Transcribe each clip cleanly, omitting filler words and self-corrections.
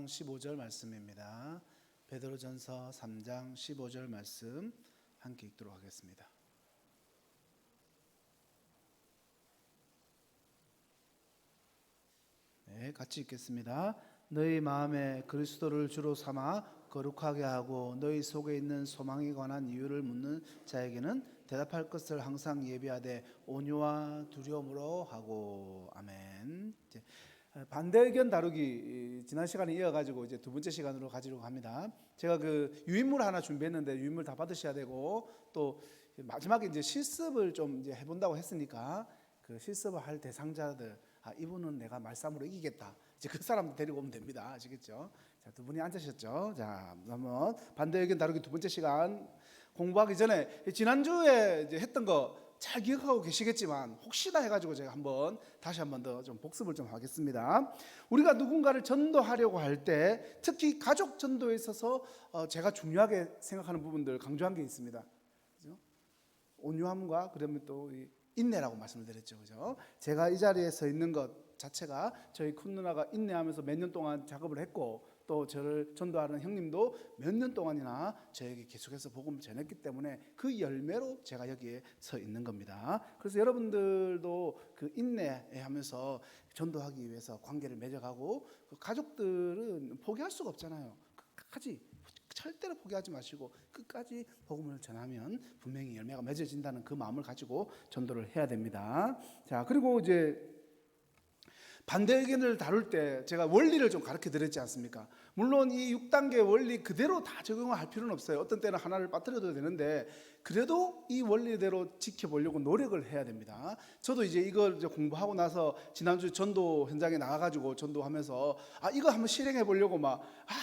3장 15절 말씀입니다. 베드로전서 3장 15절 말씀 함께 읽도록 하겠습니다. 네, 같이 읽겠습니다. 너희 마음에 그리스도를 주로 삼아 거룩하게 하고 너희 속에 있는 소망에 관한 이유를 묻는 자에게는 대답할 것을 항상 예비하되 온유와 두려움으로 하고. 아멘. 반대 의견 다루기 지난 시간에 이어가지고 이제 두 번째 시간으로 가지려고 합니다. 제가 그 유인물 하나 준비했는데 유인물 다 받으셔야 되고 또 마지막에 이제 실습을 좀 이제 해본다고 했으니까 그 실습을 할 대상자들, 이분은 내가 말싸움으로 이기겠다, 이제 그 사람 데리고 오면 됩니다. 아시겠죠? 자, 두 분이 앉으셨죠? 자, 한번 반대 의견 다루기 두 번째 시간 공부하기 전에 지난주에 이제 했던 거 잘 기억하고 계시겠지만 혹시나 해가지고 제가 다시 한번 더 좀 복습을 좀 하겠습니다. 우리가 누군가를 전도하려고 할 때 특히 가족 전도에 있어서 제가 중요하게 생각하는 부분들 강조한 게 있습니다. 그죠? 온유함과 그러면 또 인내라고 말씀을 드렸죠. 그죠? 제가 이 자리에 서 있는 것 자체가 저희 큰 누나가 인내하면서 몇 년 동안 작업을 했고 또 저를 전도하는 형님도 몇 년 동안이나 저에게 계속해서 복음을 전했기 때문에 그 열매로 제가 여기에 서 있는 겁니다. 그래서 여러분들도 그 인내하면서 전도하기 위해서 관계를 맺어가고 그 가족들은 포기할 수가 없잖아요. 끝까지 절대로 포기하지 마시고 끝까지 복음을 전하면 분명히 열매가 맺어진다는 그 마음을 가지고 전도를 해야 됩니다. 자, 그리고 이제 반대 의견을 다룰 때 제가 원리를 좀 가르쳐 드렸지 않습니까? 물론 이 6단계 원리 그대로 다 적용을 할 필요는 없어요. 어떤 때는 하나를 빠뜨려도 되는데 그래도 이 원리대로 지켜보려고 노력을 해야 됩니다. 저도 이제 이걸 이제 공부하고 나서 지난주 전도 현장에 나가가지고 전도하면서 이거 한번 실행해 보려고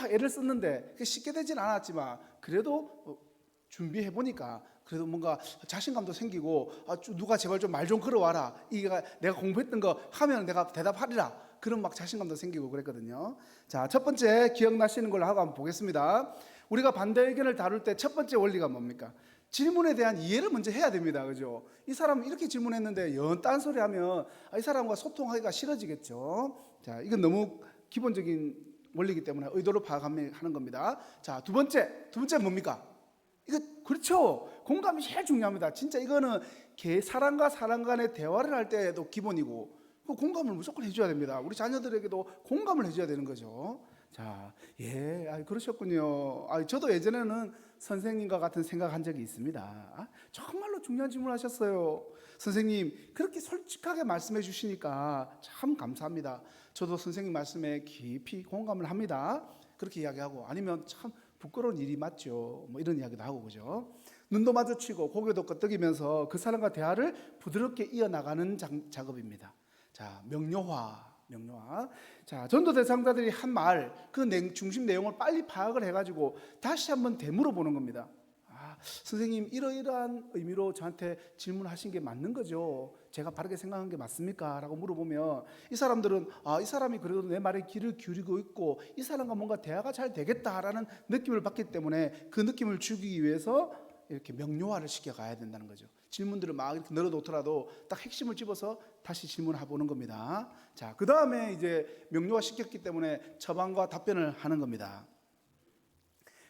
애를 썼는데 쉽게 되진 않았지만 그래도 준비해 보니까 그래도 뭔가 자신감도 생기고 누가 제발 좀 말 좀 걸어와라, 이게 내가 공부했던 거 하면 내가 대답하리라, 그런 자신감도 생기고 그랬거든요. 자, 첫 번째 기억나시는 걸로 하고 한번 보겠습니다. 우리가 반대 의견을 다룰 때 첫 번째 원리가 뭡니까? 질문에 대한 이해를 먼저 해야 됩니다. 그죠? 이 사람은 이렇게 질문했는데 연 딴소리 하면 이 사람과 소통하기가 싫어지겠죠. 자, 이건 너무 기본적인 원리이기 때문에 의도를 파악하는 겁니다. 자, 두 번째 뭡니까? 이거 그렇죠. 공감이 제일 중요합니다. 진짜 이거는 사람과 사람 간의 대화를 할 때도 기본이고 그 공감을 무조건 해줘야 됩니다. 우리 자녀들에게도 공감을 해줘야 되는 거죠. 자, 그러셨군요. 저도 예전에는 선생님과 같은 생각한 적이 있습니다. 정말로 중요한 질문을 하셨어요. 선생님 그렇게 솔직하게 말씀해 주시니까 참 감사합니다. 저도 선생님 말씀에 깊이 공감을 합니다. 그렇게 이야기하고, 아니면 참 부끄러운 일이 맞죠, 이런 이야기도 하고. 그죠? 눈도 마주치고 고개도 끄덕이면서 그 사람과 대화를 부드럽게 이어나가는 작업입니다. 자, 명료화. 자, 전도 대상자들이 한 말, 그 중심 내용을 빨리 파악을 해가지고 다시 한번 되물어보는 겁니다. 선생님 이러이러한 의미로 저한테 질문하신 게 맞는 거죠? 제가 바르게 생각한 게 맞습니까? 라고 물어보면 이 사람들은 이 사람이 그래도 내 말에 귀를 기울이고 있고 이 사람과 뭔가 대화가 잘 되겠다라는 느낌을 받기 때문에 그 느낌을 주기 위해서 이렇게 명료화를 시켜가야 된다는 거죠. 질문들을 이렇게 늘어놓더라도 딱 핵심을 집어서 다시 질문을 해보는 겁니다. 자, 그 다음에 이제 명료화 시켰기 때문에 처방과 답변을 하는 겁니다.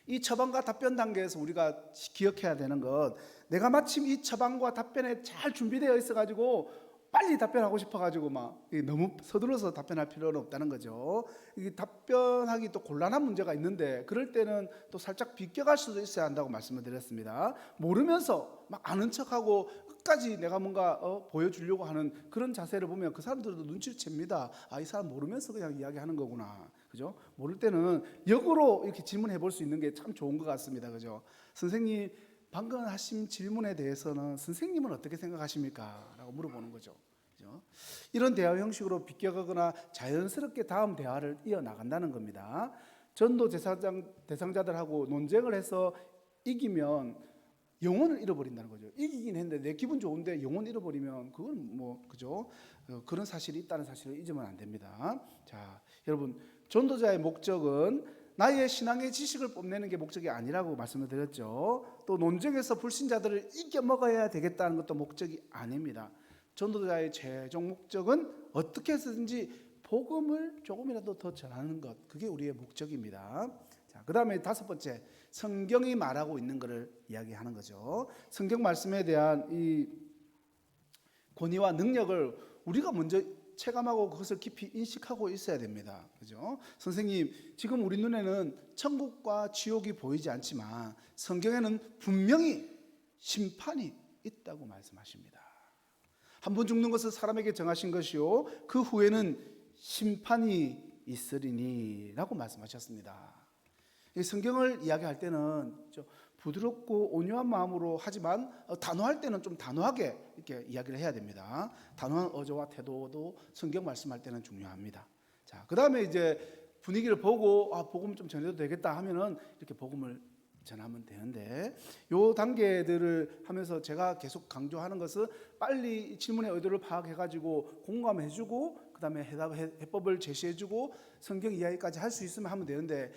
이 처방과 답변 단계에서 우리가 기억해야 되는 것, 내가 마침 이 처방과 답변에 잘 준비되어 있어가지고 빨리 답변하고 싶어가지고 너무 서둘러서 답변할 필요는 없다는 거죠. 이게 답변하기 또 곤란한 문제가 있는데 그럴 때는 또 살짝 비껴갈 수도 있어야 한다고 말씀을 드렸습니다. 모르면서 아는 척하고 끝까지 내가 뭔가 보여주려고 하는 그런 자세를 보면 그 사람들도 눈치를 챕니다. 이 사람 모르면서 그냥 이야기하는 거구나. 그죠? 모를 때는 역으로 이렇게 질문해 볼 수 있는 게 참 좋은 것 같습니다. 그죠? 선생님 방금 하신 질문에 대해서는 선생님은 어떻게 생각하십니까? 라고 물어보는 거죠. 그죠? 이런 대화 형식으로 비껴가거나 자연스럽게 다음 대화를 이어나간다는 겁니다. 전도 대상자들하고 논쟁을 해서 이기면 영혼을 잃어버린다는 거죠. 이기긴 했는데 내 기분 좋은데 영혼 잃어버리면 그건 그죠? 그런 사실이 있다는 사실을 잊으면 안 됩니다. 자, 여러분, 전도자의 목적은 나의 신앙의 지식을 뽐내는 게 목적이 아니라고 말씀을 드렸죠. 또 논쟁에서 불신자들을 이겨먹어야 되겠다는 것도 목적이 아닙니다. 전도자의 최종 목적은 어떻게 해서든지 복음을 조금이라도 더 전하는 것, 그게 우리의 목적입니다. 자, 그 다음에 다섯 번째, 성경이 말하고 있는 것을 이야기하는 거죠. 성경 말씀에 대한 이 권위와 능력을 우리가 먼저 체감하고 그것을 깊이 인식하고 있어야 됩니다. 그죠? 선생님, 지금 우리 눈에는 천국과 지옥이 보이지 않지만 성경에는 분명히 심판이 있다고 말씀하십니다. 한 번 죽는 것을 사람에게 정하신 것이요 그 후에는 심판이 있으리니 라고 말씀하셨습니다. 성경을 이야기할 때는 부드럽고 온유한 마음으로 하지만 단호할 때는 좀 단호하게 이렇게 이야기를 해야 됩니다. 단호한 어조와 태도도 성경 말씀할 때는 중요합니다. 자, 그 다음에 이제 분위기를 보고 복음 좀 전해도 되겠다 하면은 이렇게 복음을 전하면 되는데, 요 단계들을 하면서 제가 계속 강조하는 것은 빨리 질문의 의도를 파악해가지고 공감해주고 그 다음에 해법을 제시해주고 성경 이야기까지 할 수 있으면 하면 되는데,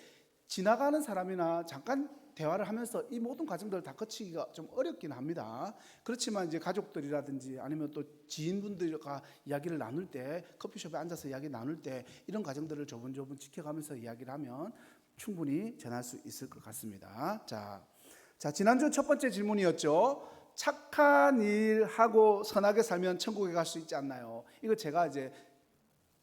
지나가는 사람이나 잠깐 대화를 하면서 이 모든 과정들을 다 거치기가 좀 어렵긴 합니다. 그렇지만 이제 가족들이라든지 아니면 또 지인분들과 이야기를 나눌 때, 커피숍에 앉아서 이야기 나눌 때 이런 과정들을 조분조분 지켜가면서 이야기를 하면 충분히 전할 수 있을 것 같습니다. 자, 지난주 첫 번째 질문이었죠. 착한 일 하고 선하게 살면 천국에 갈 수 있지 않나요? 이거 제가 이제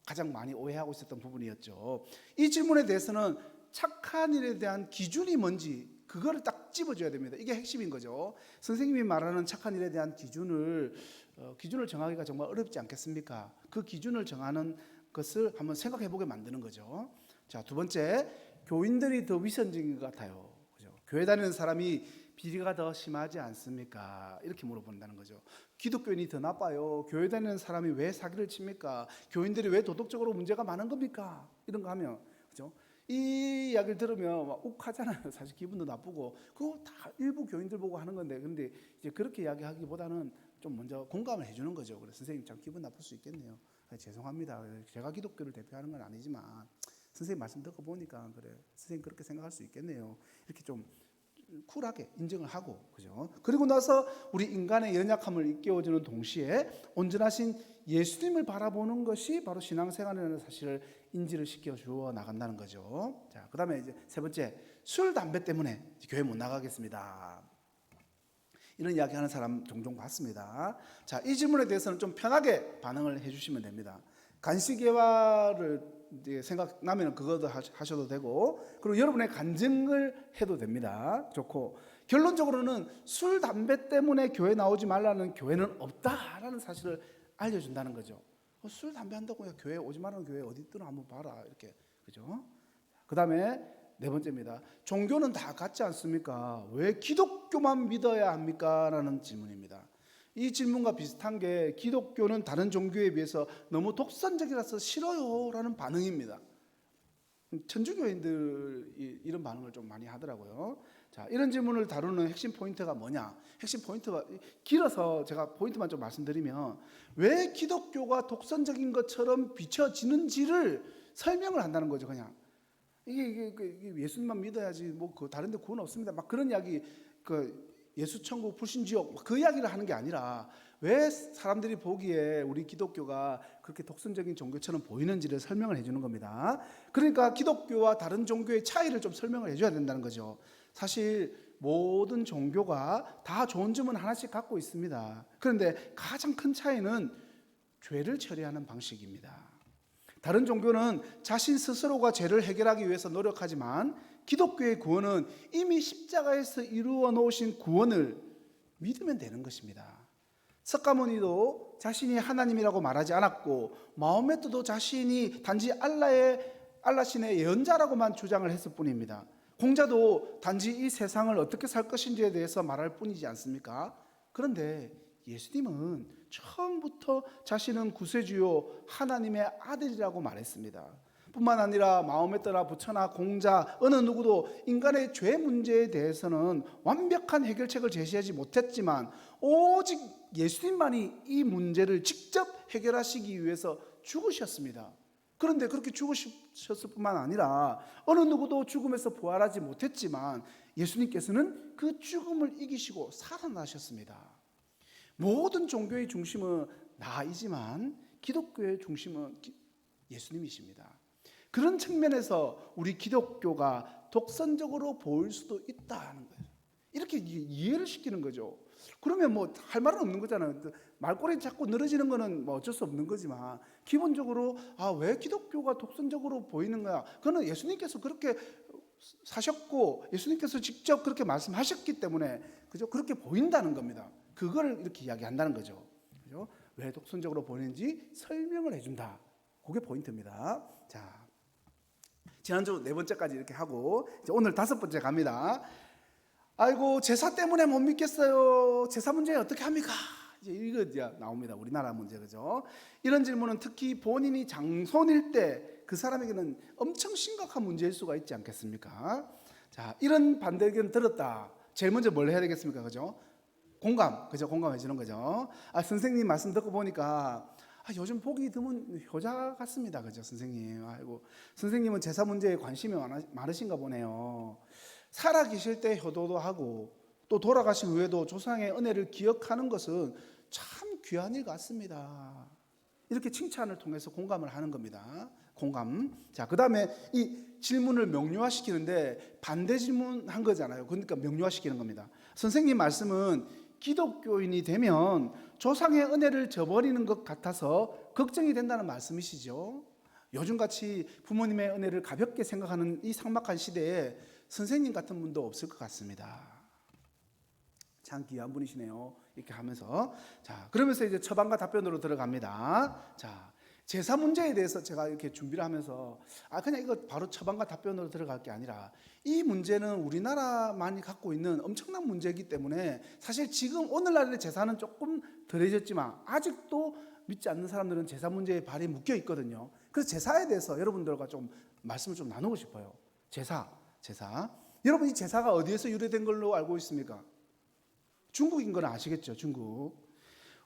가장 많이 오해하고 있었던 부분이었죠. 이 질문에 대해서는 착한 일에 대한 기준이 뭔지 그거를 딱 집어줘야 됩니다. 이게 핵심인 거죠. 선생님이 말하는 착한 일에 대한 기준을 정하기가 정말 어렵지 않겠습니까? 그 기준을 정하는 것을 한번 생각해보게 만드는 거죠. 자, 두 번째, 교인들이 더 위선적인 것 같아요. 그죠? 교회 다니는 사람이 비리가 더 심하지 않습니까? 이렇게 물어본다는 거죠. 기독교인이 더 나빠요. 교회 다니는 사람이 왜 사기를 칩니까? 교인들이 왜 도덕적으로 문제가 많은 겁니까? 이런 거 하면, 그죠? 이 이야기를 들으면 막 욱하잖아요. 사실 기분도 나쁘고. 그거 다 일부 교인들 보고 하는 건데, 근데 이제 그렇게 이야기하기보다는 좀 먼저 공감을 해주는 거죠. 그래서 선생님 참 기분 나쁠 수 있겠네요. 죄송합니다. 제가 기독교를 대표하는 건 아니지만 선생님 말씀 듣고 보니까 그래, 선생님 그렇게 생각할 수 있겠네요. 이렇게 좀 쿨하게 인정을 하고, 그죠? 그리고 나서 우리 인간의 연약함을 일깨워주는 동시에 온전하신 예수님을 바라보는 것이 바로 신앙생활이라는 사실을 인지를 시켜 주어 나간다는 거죠. 자, 그다음에 이제 세 번째, 술 담배 때문에 교회 못 나가겠습니다. 이런 이야기하는 사람 종종 봤습니다. 자, 이 질문에 대해서는 좀 편하게 반응을 해주시면 됩니다. 간식예화를 생각나면 그것도 하셔도 되고, 그리고 여러분의 간증을 해도 됩니다. 좋고, 결론적으로는 술 담배 때문에 교회 나오지 말라는 교회는 없다라는 사실을 알려준다는 거죠. 술 담배 한다고 교회 오지 말라는 교회 어디 있더라 한번 봐라, 이렇게, 그죠? 그 다음에 네 번째입니다. 종교는 다 같지 않습니까? 왜 기독교만 믿어야 합니까? 라는 질문입니다. 이 질문과 비슷한 게 기독교는 다른 종교에 비해서 너무 독선적이라서 싫어요 라는 반응입니다. 천주교인들이 이런 반응을 좀 많이 하더라고요. 자, 이런 질문을 다루는 핵심 포인트가 뭐냐? 핵심 포인트가 길어서 제가 포인트만 좀 말씀드리면, 왜 기독교가 독선적인 것처럼 비춰지는지를 설명을 한다는 거죠. 그냥 이게 예수님만 믿어야지 뭐 다른데 구원 없습니다. 막 그런 이야기, 예수 천국 불신 지옥 그 이야기를 하는 게 아니라 왜 사람들이 보기에 우리 기독교가 그렇게 독선적인 종교처럼 보이는지를 설명을 해주는 겁니다. 그러니까 기독교와 다른 종교의 차이를 좀 설명을 해줘야 된다는 거죠. 사실 모든 종교가 다 좋은 점은 하나씩 갖고 있습니다. 그런데 가장 큰 차이는 죄를 처리하는 방식입니다. 다른 종교는 자신 스스로가 죄를 해결하기 위해서 노력하지만 기독교의 구원은 이미 십자가에서 이루어 놓으신 구원을 믿으면 되는 것입니다. 석가모니도 자신이 하나님이라고 말하지 않았고, 마호메트도 자신이 단지 알라신의 예언자라고만 주장을 했을 뿐입니다. 공자도 단지 이 세상을 어떻게 살 것인지에 대해서 말할 뿐이지 않습니까? 그런데 예수님은 처음부터 자신은 구세주요 하나님의 아들이라고 말했습니다. 뿐만 아니라 마호메트나 부처나 공자 어느 누구도 인간의 죄 문제에 대해서는 완벽한 해결책을 제시하지 못했지만 오직 예수님만이 이 문제를 직접 해결하시기 위해서 죽으셨습니다. 그런데 그렇게 죽으셨을 뿐만 아니라 어느 누구도 죽음에서 부활하지 못했지만 예수님께서는 그 죽음을 이기시고 살아나셨습니다. 모든 종교의 중심은 나이지만 기독교의 중심은 예수님이십니다. 그런 측면에서 우리 기독교가 독선적으로 보일 수도 있다는 거예요. 이렇게 이해를 시키는 거죠. 그러면 뭐 할 말은 없는 거잖아요. 말꼬리 자꾸 늘어지는 거는 뭐 어쩔 수 없는 거지만 기본적으로 왜 기독교가 독선적으로 보이는 거야? 그거는 예수님께서 그렇게 사셨고 예수님께서 직접 그렇게 말씀하셨기 때문에 그죠? 그렇게 보인다는 겁니다. 그걸 이렇게 이야기한다는 거죠. 그죠? 왜 독선적으로 보이는지 설명을 해준다. 그게 포인트입니다. 자, 지난주 4번째까지 이렇게 하고 이제 오늘 5번째 갑니다. 아이고 제사 때문에 못 믿겠어요. 제사 문제 어떻게 합니까? 이제 이거 이제 나옵니다. 우리나라 문제 그죠? 이런 질문은 특히 본인이 장손일 때 그 사람에게는 엄청 심각한 문제일 수가 있지 않겠습니까? 자, 이런 반대 의견 들었다. 제일 먼저 뭘 해야 되겠습니까? 그죠? 공감, 그죠? 공감해 주는 거죠. 선생님 말씀 듣고 보니까 요즘 보기 드문 효자 같습니다. 그죠? 선생님. 아이고, 선생님은 제사 문제에 관심이 많으신가 보네요. 살아 계실 때 효도도 하고 또 돌아가신 후에도 조상의 은혜를 기억하는 것은 참 귀한 일 같습니다. 이렇게 칭찬을 통해서 공감을 하는 겁니다. 공감. 자, 그 다음에 이 질문을 명료화시키는데 반대 질문한 거잖아요. 그러니까 명료화시키는 겁니다. 선생님 말씀은 기독교인이 되면 조상의 은혜를 저버리는 것 같아서 걱정이 된다는 말씀이시죠. 요즘같이 부모님의 은혜를 가볍게 생각하는 이 삭막한 시대에 선생님 같은 분도 없을 것 같습니다. 참 귀한 분이시네요. 이렇게 하면서 자, 그러면서 이제 처방과 답변으로 들어갑니다. 자, 제사 문제에 대해서 제가 이렇게 준비를 하면서 그냥 이거 바로 처방과 답변으로 들어갈 게 아니라 이 문제는 우리나라만이 갖고 있는 엄청난 문제이기 때문에 사실 지금 오늘날의 제사는 조금 덜해졌지만 아직도 믿지 않는 사람들은 제사 문제에 발이 묶여 있거든요. 그래서 제사에 대해서 여러분들과 좀 말씀을 좀 나누고 싶어요. 제사. 여러분 이 제사가 어디에서 유래된 걸로 알고 있습니까? 중국인 건 아시겠죠? 중국.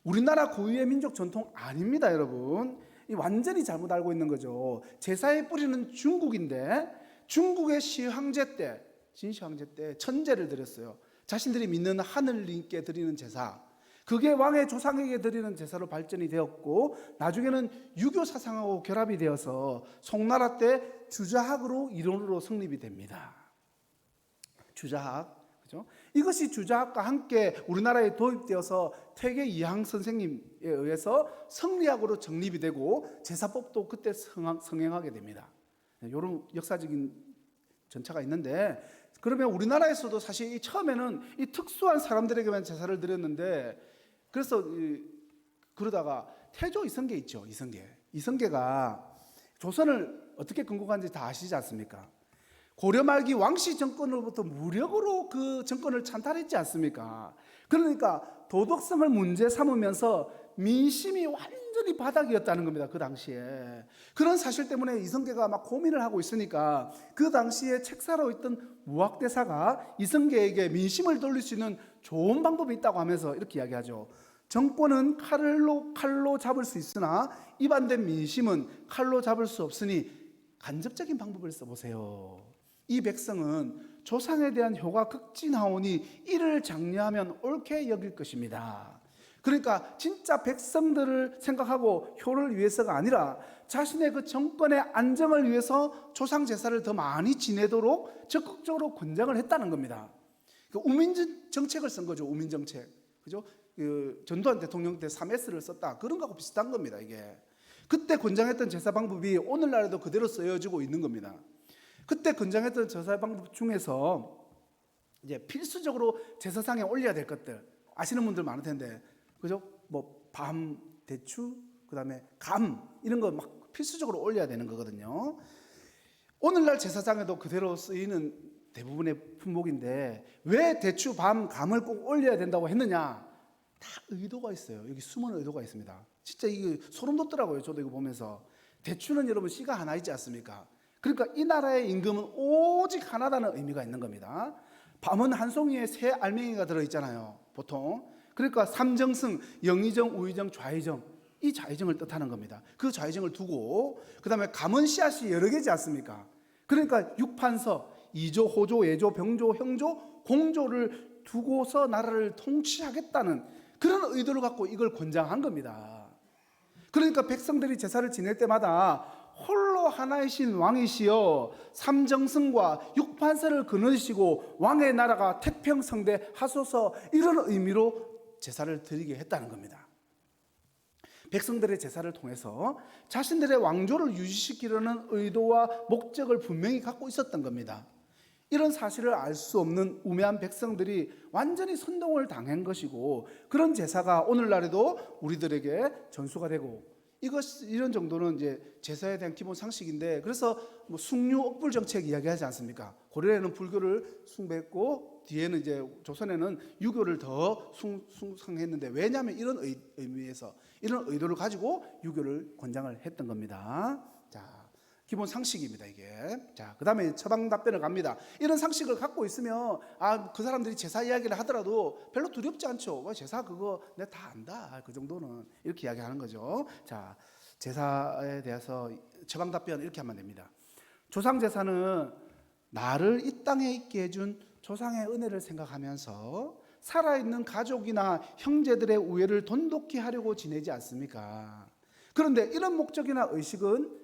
우리나라 고유의 민족 전통 아닙니다, 여러분. 완전히 잘못 알고 있는 거죠. 제사의 뿌리는 중국인데 중국의 시황제 때, 진시황제 때 천제를 드렸어요. 자신들이 믿는 하늘님께 드리는 제사. 그게 왕의 조상에게 드리는 제사로 발전이 되었고 나중에는 유교 사상하고 결합이 되어서 송나라 때 주자학으로 이론으로 성립이 됩니다. 주자학. 그죠? 이것이 주자학과 함께 우리나라에 도입되어서 퇴계 이항 선생님에 의해서 성리학으로 정립이 되고 제사법도 그때 성행하게 됩니다. 이런 역사적인 전차가 있는데 그러면 우리나라에서도 사실 처음에는 이 특수한 사람들에게만 제사를 드렸는데 그래서 그러다가 태조 이성계 있죠. 이성계가 조선을 어떻게 건국한지 다 아시지 않습니까? 고려 말기 왕씨 정권으로부터 무력으로 그 정권을 찬탈했지 않습니까? 그러니까 도덕성을 문제 삼으면서 민심이 완전히 바닥이었다는 겁니다. 그 당시에. 그런 사실 때문에 이성계가 막 고민을 하고 있으니까 그 당시에 책사로 있던 무학대사가 이성계에게 민심을 돌릴 수 있는 좋은 방법이 있다고 하면서 이렇게 이야기하죠. 정권은 칼로 잡을 수 있으나 입안된 민심은 칼로 잡을 수 없으니 간접적인 방법을 써보세요. 이 백성은 조상에 대한 효가 극진하오니 이를 장려하면 옳게 여길 것입니다. 그러니까 진짜 백성들을 생각하고 효를 위해서가 아니라 자신의 그 정권의 안정을 위해서 조상 제사를 더 많이 지내도록 적극적으로 권장을 했다는 겁니다. 우민 정책을 쓴 거죠. 우민 정책. 그죠? 전두환 대통령 때 3S를 썼다. 그런 거하고 비슷한 겁니다. 이게. 그때 권장했던 제사 방법이 오늘날에도 그대로 쓰여지고 있는 겁니다. 그때 권장했던 제사 방법 중에서 이제 필수적으로 제사상에 올려야 될 것들 아시는 분들 많을 텐데, 그죠? 뭐 밤, 대추, 그다음에 감 이런 거 막 필수적으로 올려야 되는 거거든요. 오늘날 제사상에도 그대로 쓰이는 대부분의 품목인데 왜 대추, 밤, 감을 꼭 올려야 된다고 했느냐? 다 의도가 있어요. 여기 숨은 의도가 있습니다. 진짜 이게 소름 돋더라고요. 저도 이거 보면서. 대추는 여러분 씨가 하나 있지 않습니까? 그러니까 이 나라의 임금은 오직 하나라는 의미가 있는 겁니다. 밤은 한 송이에 세 알맹이가 들어있잖아요. 보통. 그러니까 삼정승, 영의정, 우의정, 좌의정, 이 좌의정을 뜻하는 겁니다. 그 좌의정을 두고 그 다음에 감은 씨앗이 여러 개지 않습니까? 그러니까 육판서, 이조, 호조, 예조, 병조, 형조, 공조를 두고서 나라를 통치하겠다는 그런 의도를 갖고 이걸 권장한 겁니다. 그러니까 백성들이 제사를 지낼 때마다 홀로 하나이신 왕이시여 삼정승과 육판서를 거느리시고 왕의 나라가 태평성대 하소서, 이런 의미로 제사를 드리게 했다는 겁니다. 백성들의 제사를 통해서 자신들의 왕조를 유지시키려는 의도와 목적을 분명히 갖고 있었던 겁니다. 이런 사실을 알 수 없는 우매한 백성들이 완전히 선동을 당한 것이고, 그런 제사가 오늘날에도 우리들에게 전수가 되고, 이런 정도는 이제 제사에 대한 기본 상식인데, 그래서 뭐 숭유 억불 정책 이야기하지 않습니까? 고려에는 불교를 숭배했고 뒤에는 이제 조선에는 유교를 더 숭상했는데, 왜냐하면 이런 의미에서, 이런 의도를 가지고 유교를 권장을 했던 겁니다. 자, 기본 상식입니다, 이게. 자, 그 다음에 처방 답변을 갑니다. 이런 상식을 갖고 있으면 그 사람들이 제사 이야기를 하더라도 별로 두렵지 않죠. 제사 그거 내가 다 안다, 그 정도는, 이렇게 이야기하는 거죠. 자, 제사에 대해서 처방 답변 이렇게 하면 됩니다. 조상 제사는 나를 이 땅에 있게 해준 조상의 은혜를 생각하면서 살아있는 가족이나 형제들의 우애를 돈독히 하려고 지내지 않습니까? 그런데 이런 목적이나 의식은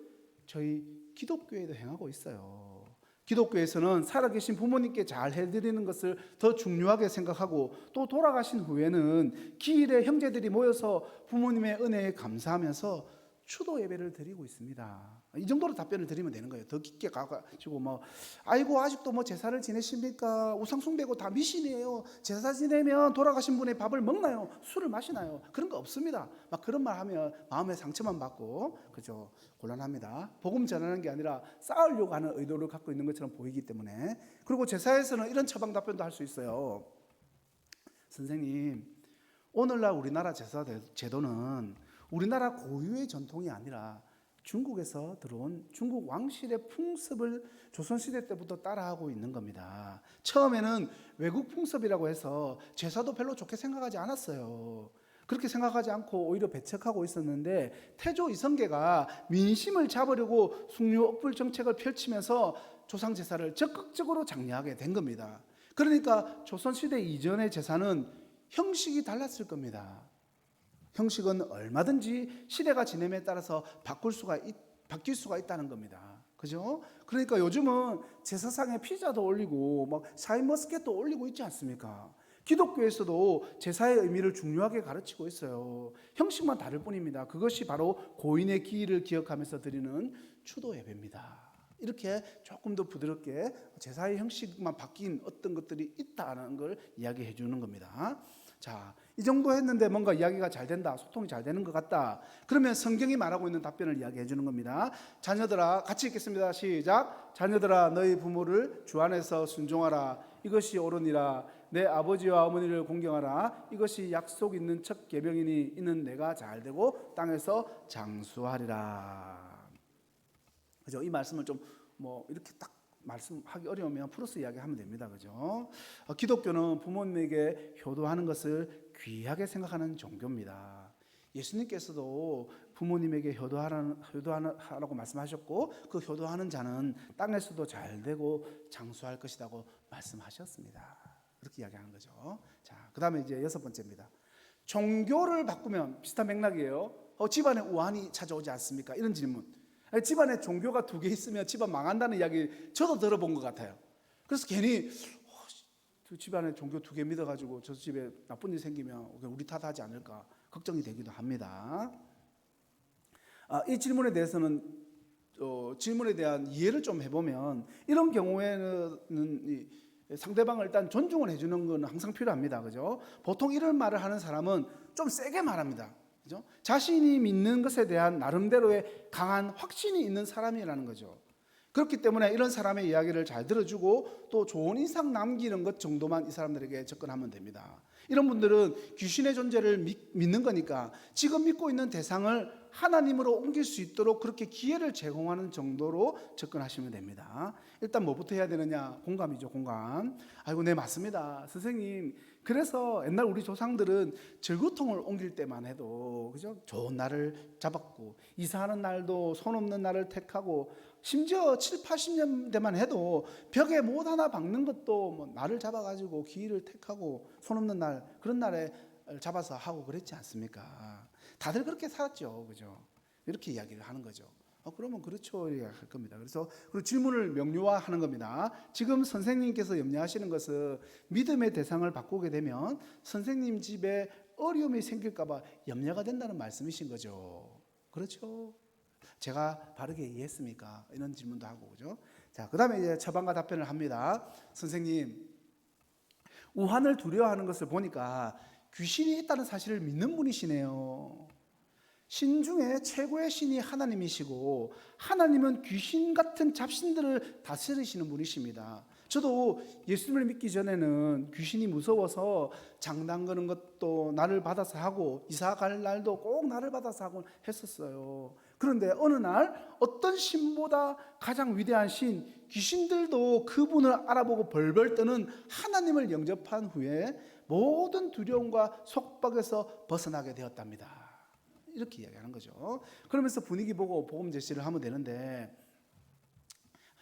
저희 기독교에도 행하고 있어요. 기독교에서는 살아계신 부모님께 잘 해드리는 것을 더 중요하게 생각하고, 또 돌아가신 후에는 기일에 형제들이 모여서 부모님의 은혜에 감사하면서 추도 예배를 드리고 있습니다. 이 정도로 답변을 드리면 되는 거예요. 더 깊게 가가지고 아이고 아직도 제사를 지내십니까? 우상 숭배고 다 미신이에요. 제사 지내면 돌아가신 분의 밥을 먹나요? 술을 마시나요? 그런 거 없습니다. 막 그런 말 하면 마음의 상처만 받고, 그죠? 곤란합니다. 복음 전하는 게 아니라 싸우려고 하는 의도를 갖고 있는 것처럼 보이기 때문에. 그리고 제사에서는 이런 처방 답변도 할 수 있어요. 선생님, 오늘날 우리나라 제사 제도는 우리나라 고유의 전통이 아니라 중국에서 들어온 중국 왕실의 풍습을 조선시대 때부터 따라하고 있는 겁니다. 처음에는 외국 풍습이라고 해서 제사도 별로 좋게 생각하지 않았어요. 그렇게 생각하지 않고 오히려 배척하고 있었는데, 태조 이성계가 민심을 잡으려고 숭유 억불 정책을 펼치면서 조상 제사를 적극적으로 장려하게 된 겁니다. 그러니까 조선시대 이전의 제사는 형식이 달랐을 겁니다. 형식은 얼마든지 시대가 지냄에 따라서 바뀔 수가 있다는 겁니다. 그죠? 그러니까 요즘은 제사상에 피자도 올리고 샤인머스켓도 올리고 있지 않습니까? 기독교에서도 제사의 의미를 중요하게 가르치고 있어요. 형식만 다를 뿐입니다. 그것이 바로 고인의 기일을 기억하면서 드리는 추도 예배입니다. 이렇게 조금 더 부드럽게 제사의 형식만 바뀐 어떤 것들이 있다는 걸 이야기해 주는 겁니다. 자, 이 정도 했는데 뭔가 이야기가 잘 된다, 소통이 잘 되는 것 같다, 그러면 성경이 말하고 있는 답변을 이야기해 주는 겁니다. 자녀들아, 같이 읽겠습니다. 시작. 자녀들아, 너희 부모를 주 안에서 순종하라. 이것이 옳으니라. 내 아버지와 어머니를 공경하라. 이것이 약속 있는 첫 계명이니 이는 내가 잘되고 땅에서 장수하리라. 그죠? 이 말씀을 좀 이렇게 딱 말씀하기 어려우면 플러스 이야기하면 됩니다. 그죠? 기독교는 부모님에게 효도하는 것을 귀하게 생각하는 종교입니다. 예수님께서도 부모님에게 효도하라고 말씀하셨고, 그 효도하는 자는 땅에서도 잘되고 장수할 것이라고 말씀하셨습니다. 그렇게 이야기하는 거죠. 자, 그 다음에 이제 6번째입니다. 종교를 바꾸면, 비슷한 맥락이에요. 집안에 우환이 찾아오지 않습니까? 이런 질문. 집안에 종교가 2개 있으면 집안 망한다는 이야기 저도 들어본 것 같아요. 그래서 괜히 집안에 종교 2개 믿어가지고 저 집에 나쁜 일 생기면 우리 탓하지 않을까 걱정이 되기도 합니다. 이 질문에 대해서는 질문에 대한 이해를 좀 해보면, 이런 경우에는 상대방을 일단 존중을 해주는 건 항상 필요합니다. 그죠? 보통 이런 말을 하는 사람은 좀 세게 말합니다. 그죠? 자신이 믿는 것에 대한 나름대로의 강한 확신이 있는 사람이라는 거죠. 그렇기 때문에 이런 사람의 이야기를 잘 들어주고 또 좋은 인상 남기는 것 정도만 이 사람들에게 접근하면 됩니다. 이런 분들은 귀신의 존재를 믿는 거니까 지금 믿고 있는 대상을 하나님으로 옮길 수 있도록 그렇게 기회를 제공하는 정도로 접근하시면 됩니다. 일단 뭐부터 해야 되느냐? 공감이죠, 공감. 아이고, 네, 맞습니다. 선생님, 그래서 옛날 우리 조상들은 절구통을 옮길 때만 해도, 그죠? 좋은 날을 잡았고, 이사하는 날도 손 없는 날을 택하고, 심지어 7, 80년대만 해도 벽에 못 하나 박는 것도 날을 잡아가지고 기일을 택하고 손 없는 날, 그런 날에 잡아서 하고 그랬지 않습니까? 다들 그렇게 살았죠, 그죠? 이렇게 이야기를 하는 거죠. 그러면 그렇죠 이렇게 할 겁니다. 그래서 그리고 질문을 명료화하는 겁니다. 지금 선생님께서 염려하시는 것은 믿음의 대상을 바꾸게 되면 선생님 집에 어려움이 생길까 봐 염려가 된다는 말씀이신 거죠. 그렇죠? 제가 바르게 이해했습니까? 이런 질문도 하고 그죠? 자, 그다음에 이제 처방과 답변을 합니다. 선생님, 우환을 두려워하는 것을 보니까 귀신이 있다는 사실을 믿는 분이시네요. 신 중에 최고의 신이 하나님이시고 하나님은 귀신 같은 잡신들을 다스리시는 분이십니다. 저도 예수님을 믿기 전에는 귀신이 무서워서 장단 거는 것도 나를 받아서 하고 이사 갈 날도 꼭 나를 받아서 하고 했었어요. 그런데 어느 날 어떤 신보다 가장 위대한 신, 귀신들도 그분을 알아보고 벌벌 떠는 하나님을 영접한 후에 모든 두려움과 속박에서 벗어나게 되었답니다. 이렇게 이야기하는 거죠. 그러면서 분위기 보고 복음 제시를 하면 되는데,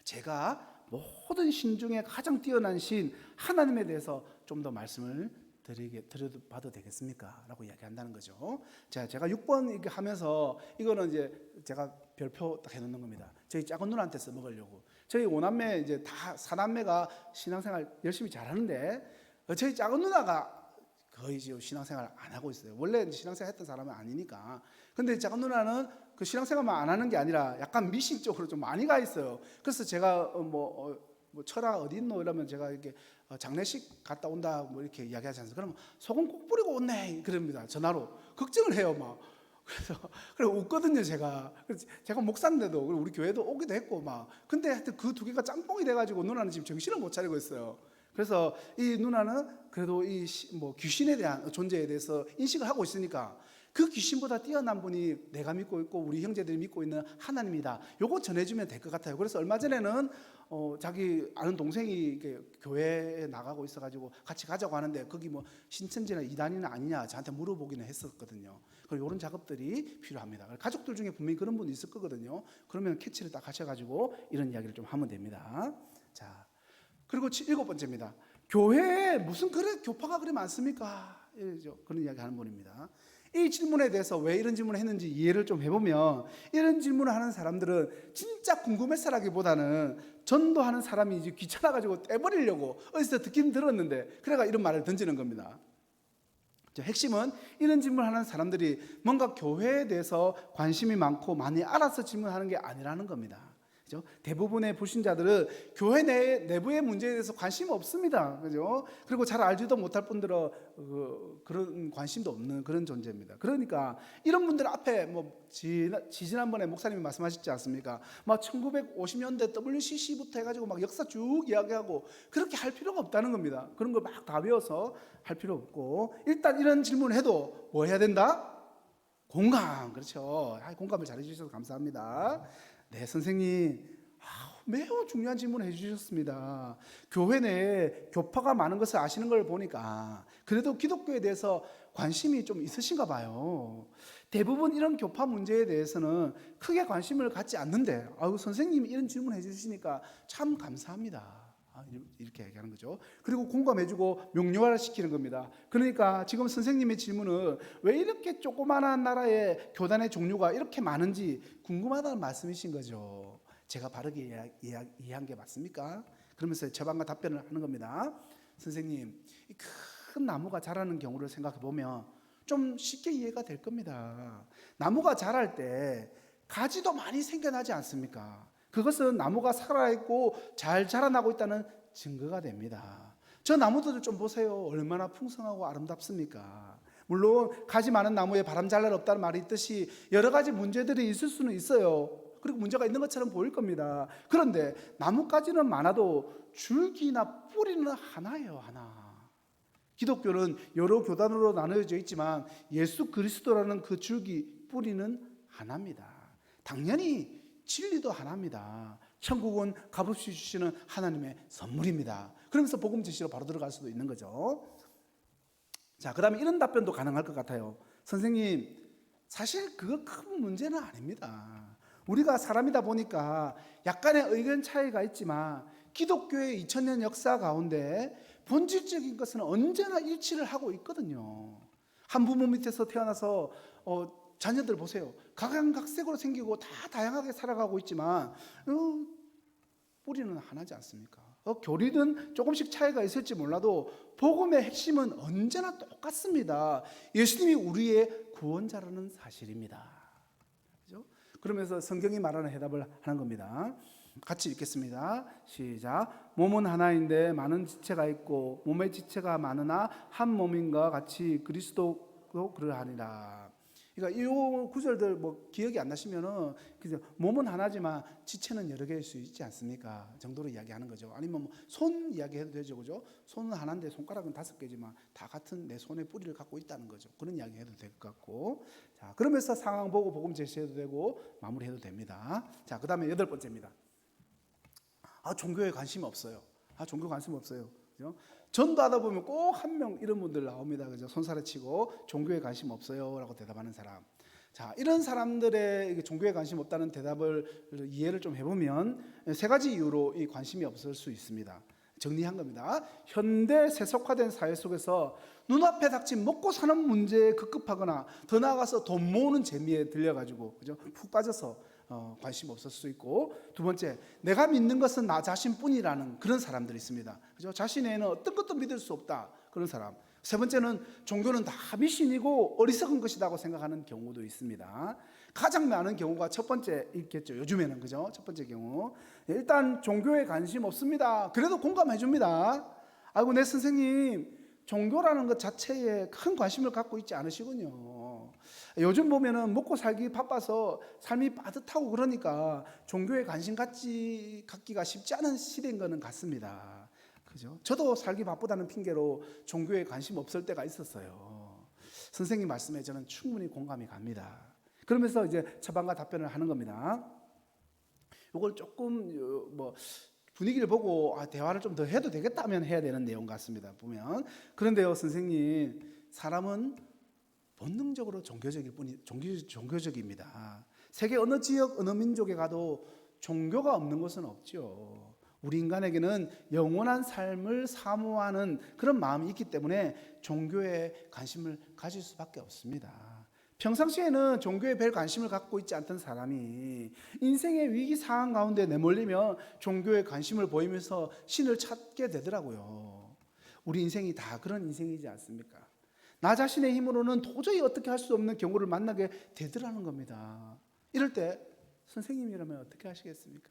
제가 모든 신 중에 가장 뛰어난 신 하나님에 대해서 좀 더 말씀을 드려봐도 되겠습니까? 라고 이야기한다는 거죠. 자, 제가 6번 이렇게 하면서 이거는 이제 제가 별표 딱 해놓는 겁니다. 저희 작은 누나한테 써먹으려고. 저희 5남매 이제 다 4남매가 신앙생활 열심히 잘하는데 저희 작은 누나가 거의 지금 신앙생활 안 하고 있어요. 원래 신앙생활 했던 사람은 아니니까. 근데 작은 누나는 그 신앙생활만 안 하는 게 아니라 약간 미신 쪽으로 좀 많이 가 있어요. 그래서 제가 뭐 철아 어디 있노 이러면 제가 이렇게 장례식 갔다 온다 뭐 이렇게 이야기하지 않습니까? 그러면 소금 꼭 뿌리고 온네 그럽니다. 전화로 걱정을 해요 막. 그래서 웃거든요 제가. 그래서 제가 목사인데도 우리 교회도 오기도 했고 막. 근데 하여튼 그 두 개가 짬뽕이 돼가지고 누나는 지금 정신을 못 차리고 있어요. 그래서 이 누나는 그래도 이 뭐 귀신에 대한 존재에 대해서 인식을 하고 있으니까 그 귀신보다 뛰어난 분이 내가 믿고 있고 우리 형제들이 믿고 있는 하나님이다. 요거 전해주면 될 것 같아요. 그래서 얼마 전에는 자기 아는 동생이 교회에 나가고 있어가지고 같이 가자고 하는데 거기 뭐 신천지나 이단이나 아니냐 저한테 물어보기는 했었거든요. 그리고 이런 작업들이 필요합니다. 가족들 중에 분명히 그런 분이 있을 거거든요. 그러면 캐치를 딱 하셔가지고 이런 이야기를 좀 하면 됩니다. 자, 그리고 7번째입니다. 교회에 무슨 교파가 그리 많습니까? 그런 이야기 하는 분입니다. 이 질문에 대해서 왜 이런 질문을 했는지 이해를 좀 해보면 이런 질문을 하는 사람들은 진짜 궁금했어라기보다는 전도하는 사람이 이제 귀찮아가지고 떼버리려고 어디서 듣긴 들었는데 그래가 이런 말을 던지는 겁니다. 핵심은 이런 질문을 하는 사람들이 뭔가 교회에 대해서 관심이 많고 많이 알아서 질문하는 게 아니라는 겁니다. 그죠? 대부분의 불신자들은 교회 내부의 문제에 대해서 관심이 없습니다. 그죠? 그리고 잘 알지도 못할 뿐더러 그런 관심도 없는 그런 존재입니다. 그러니까 이런 분들 앞에 뭐 지난번에 목사님이 말씀하셨지 않습니까? 막 1950년대 WCC부터 해가지고 막 역사 쭉 이야기하고 그렇게 할 필요가 없다는 겁니다. 그런 걸 막 다 외워서 할 필요 없고 일단 이런 질문을 해도 뭐 해야 된다? 공감. 그렇죠. 공감을 잘해 주셔서 감사합니다. 네, 선생님 매우 중요한 질문을 해주셨습니다. 교회 내에 교파가 많은 것을 아시는 걸 보니까 그래도 기독교에 대해서 관심이 좀 있으신가 봐요. 대부분 이런 교파 문제에 대해서는 크게 관심을 갖지 않는데 선생님이 이런 질문 해주시니까 참 감사합니다. 이렇게 얘기하는 거죠. 그리고 공감해주고 명료화를 시키는 겁니다. 그러니까 지금 선생님의 질문은 왜 이렇게 조그마한 나라에 교단의 종류가 이렇게 많은지 궁금하다는 말씀이신 거죠. 제가 바르게 이해한 게 맞습니까? 그러면서 저방과 답변을 하는 겁니다. 선생님, 이 큰 나무가 자라는 경우를 생각해 보면 좀 쉽게 이해가 될 겁니다. 나무가 자랄 때 가지도 많이 생겨나지 않습니까? 그것은 나무가 살아있고 잘 자라나고 있다는 증거가 됩니다. 저 나무들을 좀 보세요. 얼마나 풍성하고 아름답습니까? 물론 가지 많은 나무에 바람 잘 날 없다는 말이 있듯이 여러 가지 문제들이 있을 수는 있어요. 그리고 문제가 있는 것처럼 보일 겁니다. 그런데 나뭇가지는 많아도 줄기나 뿌리는 하나예요, 하나. 기독교는 여러 교단으로 나누어져 있지만 예수 그리스도라는 그 줄기 뿌리는 하나입니다. 당연히 진리도 하나입니다. 천국은 값없이 주시는 하나님의 선물입니다. 그러면서 복음 제시로 바로 들어갈 수도 있는 거죠. 자, 그 다음에 이런 답변도 가능할 것 같아요. 선생님, 사실 그거 큰 문제는 아닙니다. 우리가 사람이다 보니까 약간의 의견 차이가 있지만 기독교의 2000년 역사 가운데 본질적인 것은 언제나 일치를 하고 있거든요. 한 부모 밑에서 태어나서 자녀들 보세요. 각양각색으로 생기고 다 다양하게 살아가고 있지만 뿌리는 하나지 않습니까? 교리는 조금씩 차이가 있을지 몰라도 복음의 핵심은 언제나 똑같습니다. 예수님이 우리의 구원자라는 사실입니다. 그렇죠? 그러면서 성경이 말하는 해답을 하는 겁니다. 같이 읽겠습니다. 시작. 몸은 하나인데 많은 지체가 있고 몸의 지체가 많으나 한 몸인가 같이 그리스도도 그러하니라. 그러니까 이 구절들 뭐 기억이 안 나시면은 몸은 하나지만 지체는 여러 개일 수 있지 않습니까? 정도로 이야기하는 거죠. 아니면 뭐 손 이야기해도 되죠, 그죠? 손은 하나인데 손가락은 5개지만 다 같은 내 손의 뿌리를 갖고 있다는 거죠. 그런 이야기해도 될 것 같고, 자 그러면서 상황 보고 복음 제시해도 되고 마무리해도 됩니다. 자 그다음에 8번째입니다. 종교에 관심이 없어요. 종교 관심 없어요. 그죠? 전도하다 보면 꼭 한 명 이런 분들 나옵니다. 그죠? 손살에 치고 종교에 관심 없어요라고 대답하는 사람. 자, 이런 사람들의 종교에 관심 없다는 대답을 이해를 좀 해보면 3가지 이유로 이 관심이 없을 수 있습니다. 정리한 겁니다. 현대 세속화된 사회 속에서 눈앞에 닥친 먹고 사는 문제에 급급하거나 더 나아가서 돈 모으는 재미에 들려가지고 그죠? 푹 빠져서 관심 없을 수 있고, 2번째, 내가 믿는 것은 나 자신뿐이라는 그런 사람들이 있습니다. 그죠? 자신에는 어떤 것도 믿을 수 없다 그런 사람. 3번째는 종교는 다 미신이고 어리석은 것이라고 생각하는 경우도 있습니다. 가장 많은 경우가 첫 번째 있겠죠. 요즘에는 그죠? 첫 번째 경우. 일단 종교에 관심 없습니다. 그래도 공감해 줍니다. 아이고 내 선생님 종교라는 것 자체에 큰 관심을 갖고 있지 않으시군요. 요즘 보면은 먹고 살기 바빠서 삶이 빠듯하고 그러니까 종교에 관심 갖기가 쉽지 않은 시대인 거는 같습니다. 그죠? 저도 살기 바쁘다는 핑계로 종교에 관심 없을 때가 있었어요. 선생님 말씀에 저는 충분히 공감이 갑니다. 그러면서 이제 처방과 답변을 하는 겁니다. 이걸 조금 뭐 분위기를 보고 대화를 좀 더 해도 되겠다면 해야 되는 내용 같습니다. 보면 그런데요, 선생님 사람은 본능적으로 종교적입니다. 세계 어느 지역 어느 민족에 가도 종교가 없는 곳은 없죠. 우리 인간에게는 영원한 삶을 사모하는 그런 마음이 있기 때문에 종교에 관심을 가질 수밖에 없습니다. 평상시에는 종교에 별 관심을 갖고 있지 않던 사람이 인생의 위기 상황 가운데 내몰리면 종교에 관심을 보이면서 신을 찾게 되더라고요. 우리 인생이 다 그런 인생이지 않습니까? 나 자신의 힘으로는 도저히 어떻게 할 수 없는 경우를 만나게 되더라는 겁니다. 이럴 때 선생님이라면 어떻게 하시겠습니까?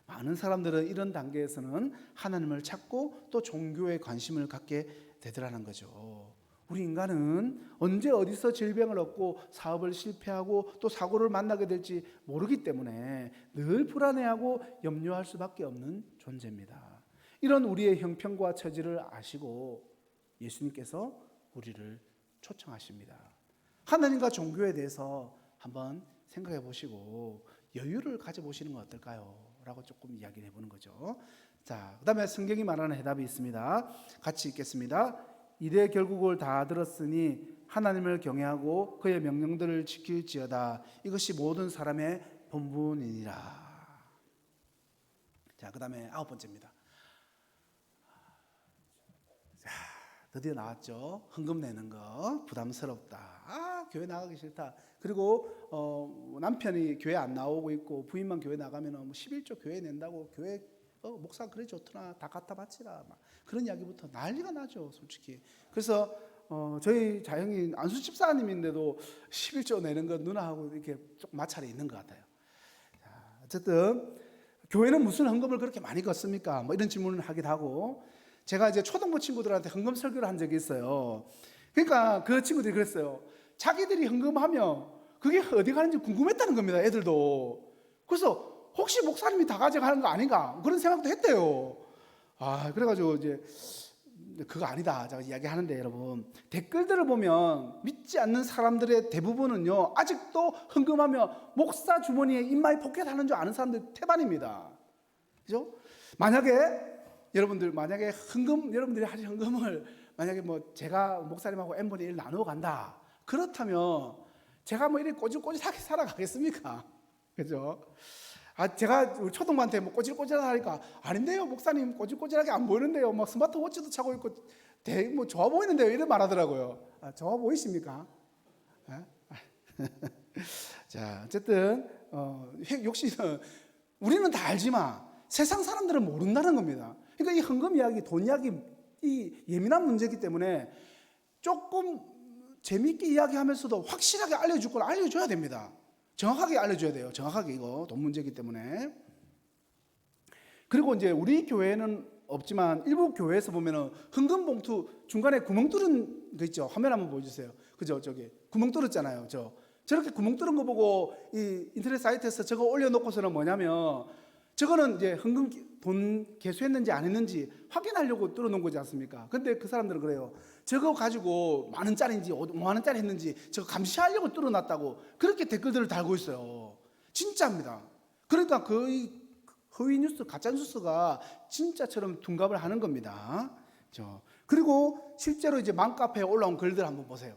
많은 사람들은 이런 단계에서는 하나님을 찾고 또 종교에 관심을 갖게 되더라는 거죠. 우리 인간은 언제 어디서 질병을 얻고 사업을 실패하고 또 사고를 만나게 될지 모르기 때문에 늘 불안해하고 염려할 수밖에 없는 존재입니다. 이런 우리의 형편과 처지를 아시고 예수님께서 우리를 초청하십니다. 하나님과 종교에 대해서 한번 생각해 보시고 여유를 가져보시는 건 어떨까요? 라고 조금 이야기를 해보는 거죠. 자, 그 다음에 성경이 말하는 해답이 있습니다. 같이 읽겠습니다. 이래 결국을 다 들었으니 하나님을 경외하고 그의 명령들을 지킬지어다. 이것이 모든 사람의 본분이니라. 자, 그 다음에 9번째입니다. 드디어 나왔죠. 헌금 내는 거 부담스럽다. 교회 나가기 싫다. 그리고 남편이 교회 안 나오고 있고 부인만 교회 나가면 11조 교회 낸다고 교회 목사 그래 좋더라. 다 갖다 바치라. 막 그런 이야기부터 난리가 나죠, 솔직히. 그래서 저희 자형이 안수 집사님인데도 11조 내는 거 누나하고 이렇게 좀 마찰이 있는 것 같아요. 자, 어쨌든 교회는 무슨 헌금을 그렇게 많이 걷습니까? 뭐 이런 질문을 하기도 하고. 제가 이제 초등부 친구들한테 헌금 설교를 한 적이 있어요. 그러니까 그 친구들이 그랬어요. 자기들이 헌금하면 그게 어디 가는지 궁금했다는 겁니다, 애들도. 그래서 혹시 목사님이 다 가져가는 거 아닌가 그런 생각도 했대요. 그래가지고 이제 그거 아니다 제가 이야기하는데, 여러분 댓글들을 보면 믿지 않는 사람들의 대부분은요 아직도 헌금하면 목사 주머니에 입마이 포켓하는 줄 아는 사람들 태반입니다. 그죠? 만약에 여러분들이 하신 헌금을 만약에 뭐 제가 목사님하고 n분의 1 나누어 간다. 그렇다면 제가 뭐 이렇게 꼬질꼬질하게 살아가겠습니까? 그죠? 제가 우리 초등부한테 뭐 꼬질꼬질하니까 아닌데요, 목사님 꼬질꼬질하게 안 보이는데요. 막 스마트워치도 차고 있고 되게 뭐 좋아 보이는데요. 이런 말하더라고요. 좋아 보이십니까? 자, 어쨌든 욕심은 우리는 다 알지만 세상 사람들은 모른다는 겁니다. 그러니까 이 헌금 이야기, 돈 이야기, 이 예민한 문제이기 때문에 조금 재미있게 이야기하면서도 확실하게 알려줄 걸 알려줘야 됩니다. 정확하게 알려줘야 돼요. 정확하게 이거 돈 문제이기 때문에. 그리고 이제 우리 교회는 없지만 일부 교회에서 보면은 헌금 봉투 중간에 구멍 뚫은 거 있죠. 화면 한번 보여주세요. 그죠? 저기 구멍 뚫었잖아요. 저렇게 구멍 뚫은 거 보고 이 인터넷 사이트에서 저거 올려놓고서는 뭐냐면 저거는 이제 헌금 돈 개수했는지 안 했는지 확인하려고 뚫어놓은 거지 않습니까? 근데 그 사람들은 그래요. 저거 가지고 만 원짜리인지 5만 원짜리 했는지 저거 감시하려고 뚫어놨다고 그렇게 댓글들을 달고 있어요. 진짜입니다. 그러니까 그 허위 뉴스, 가짜 뉴스가 진짜처럼 둔갑을 하는 겁니다. 그리고 실제로 이제 맘카페에 올라온 글들 한번 보세요.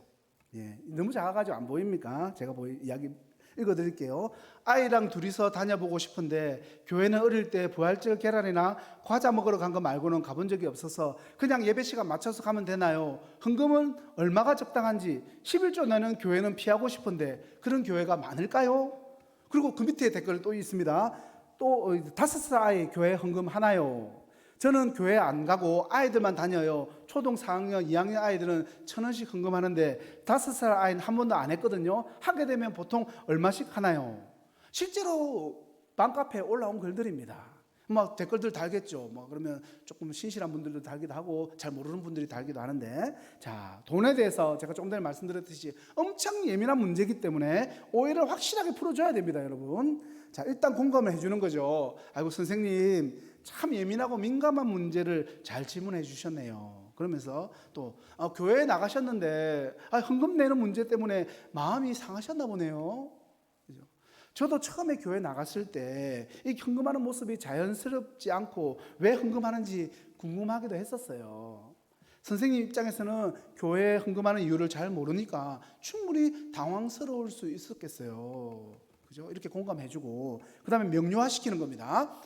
예, 너무 작아가지고 안 보입니까? 제가 이야기 읽어드릴게요. 아이랑 둘이서 다녀보고 싶은데 교회는 어릴 때 부활절 계란이나 과자 먹으러 간 거 말고는 가본 적이 없어서 그냥 예배 시간 맞춰서 가면 되나요? 헌금은 얼마가 적당한지 11조 내는 교회는 피하고 싶은데 그런 교회가 많을까요? 그리고 그 밑에 댓글 또 있습니다. 또 5살 아이 교회 헌금 하나요? 저는 교회 안 가고 아이들만 다녀요. 초등 4학년, 2학년 아이들은 1,000원씩 헌금하는데 5살 아이는 한 번도 안 했거든요. 하게 되면 보통 얼마씩 하나요? 실제로 맘카페에 올라온 글들입니다. 막 댓글들 달겠죠. 그러면 조금 신실한 분들도 달기도 하고 잘 모르는 분들이 달기도 하는데, 자, 돈에 대해서 제가 조금 전에 말씀드렸듯이 엄청 예민한 문제이기 때문에 오해를 확실하게 풀어줘야 됩니다, 여러분. 자, 일단 공감을 해주는 거죠. 아이고 선생님 참 예민하고 민감한 문제를 잘 질문해 주셨네요. 그러면서 또 교회에 나가셨는데 헌금 내는 문제 때문에 마음이 상하셨나 보네요. 그죠? 저도 처음에 교회 나갔을 때 이 헌금하는 모습이 자연스럽지 않고 왜 헌금하는지 궁금하기도 했었어요. 선생님 입장에서는 교회에 헌금하는 이유를 잘 모르니까 충분히 당황스러울 수 있었겠어요. 그죠? 이렇게 공감해주고 그 다음에 명료화시키는 겁니다.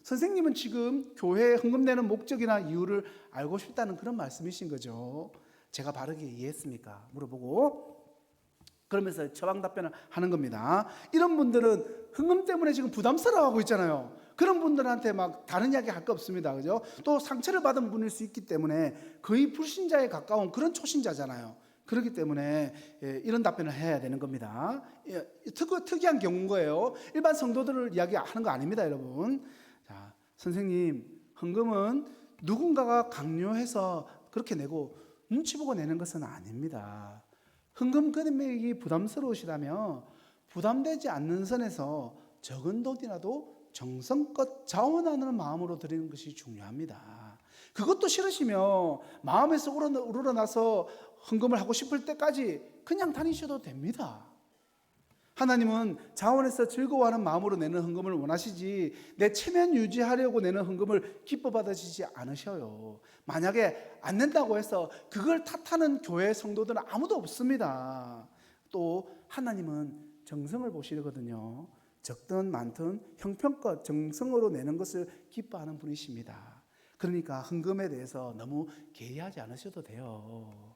선생님은 지금 교회에 헌금 내는 목적이나 이유를 알고 싶다는 그런 말씀이신 거죠. 제가 바르게 이해했습니까? 물어보고 그러면서 처방 답변을 하는 겁니다. 이런 분들은 헌금 때문에 지금 부담스러워하고 있잖아요. 그런 분들한테 막 다른 이야기 할 거 없습니다. 그죠? 또 상처를 받은 분일 수 있기 때문에 거의 불신자에 가까운 그런 초신자잖아요. 그렇기 때문에 이런 답변을 해야 되는 겁니다. 특이한 경우인 거예요. 일반 성도들을 이야기하는 거 아닙니다, 여러분. 자, 선생님, 헌금은 누군가가 강요해서 그렇게 내고 눈치 보고 내는 것은 아닙니다. 헌금 금액이 부담스러우시다면 부담되지 않는 선에서 적은 돈이라도 정성껏 자원하는 마음으로 드리는 것이 중요합니다. 그것도 싫으시면 마음에서 우러나서 헌금을 하고 싶을 때까지 그냥 다니셔도 됩니다. 하나님은 자원해서 즐거워하는 마음으로 내는 헌금을 원하시지 내 체면 유지하려고 내는 헌금을 기뻐 받으시지 않으셔요. 만약에 안 낸다고 해서 그걸 탓하는 교회 성도들은 아무도 없습니다. 또 하나님은 정성을 보시거든요. 적든 많든 형편껏 정성으로 내는 것을 기뻐하는 분이십니다. 그러니까 헌금에 대해서 너무 개의하지 않으셔도 돼요.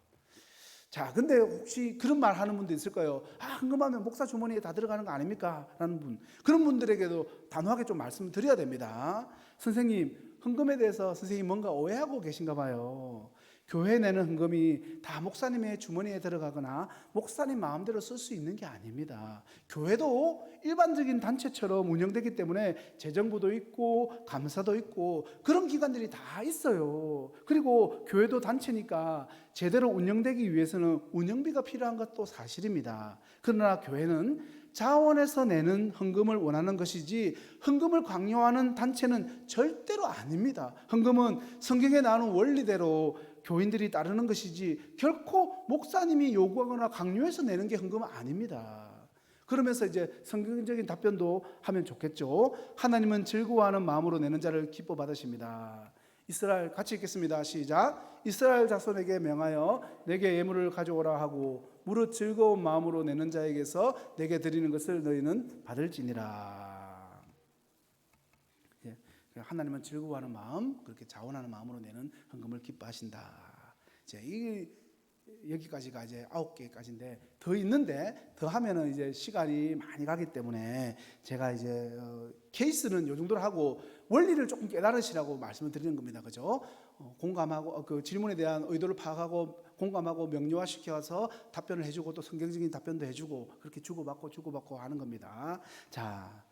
자, 근데 혹시 그런 말 하는 분도 있을 거예요. 헌금하면 목사 주머니에 다 들어가는 거 아닙니까? 라는 분. 그런 분들에게도 단호하게 좀 말씀을 드려야 됩니다. 선생님, 헌금에 대해서 선생님 뭔가 오해하고 계신가 봐요. 교회 내는 헌금이 다 목사님의 주머니에 들어가거나 목사님 마음대로 쓸 수 있는 게 아닙니다. 교회도 일반적인 단체처럼 운영되기 때문에 재정부도 있고 감사도 있고 그런 기관들이 다 있어요. 그리고 교회도 단체니까 제대로 운영되기 위해서는 운영비가 필요한 것도 사실입니다. 그러나 교회는 자원해서 내는 헌금을 원하는 것이지 헌금을 강요하는 단체는 절대로 아닙니다. 헌금은 성경에 나오는 원리대로 교인들이 따르는 것이지 결코 목사님이 요구하거나 강요해서 내는 게 헌금은 아닙니다. 그러면서 이제 성경적인 답변도 하면 좋겠죠. 하나님은 즐거워하는 마음으로 내는 자를 기뻐 받으십니다. 이스라엘 같이 읽겠습니다. 시작. 이스라엘 자손에게 명하여 내게 예물을 가져오라 하고 무릇 즐거운 마음으로 내는 자에게서 내게 드리는 것을 너희는 받을지니라. 하나님은 즐거워하는 마음, 그렇게 자원하는 마음으로 내는 헌금을 기뻐하신다. 이 여기까지가 이제 9개까지인데 더 있는데 더 하면은 이제 시간이 많이 가기 때문에 제가 이제 케이스는 요 정도로 하고 원리를 조금 깨달으시라고 말씀을 드리는 겁니다. 그죠? 공감하고 그 질문에 대한 의도를 파악하고 공감하고 명료화시켜서 답변을 해주고 또 성경적인 답변도 해주고 그렇게 주고받고 하는 겁니다. 자,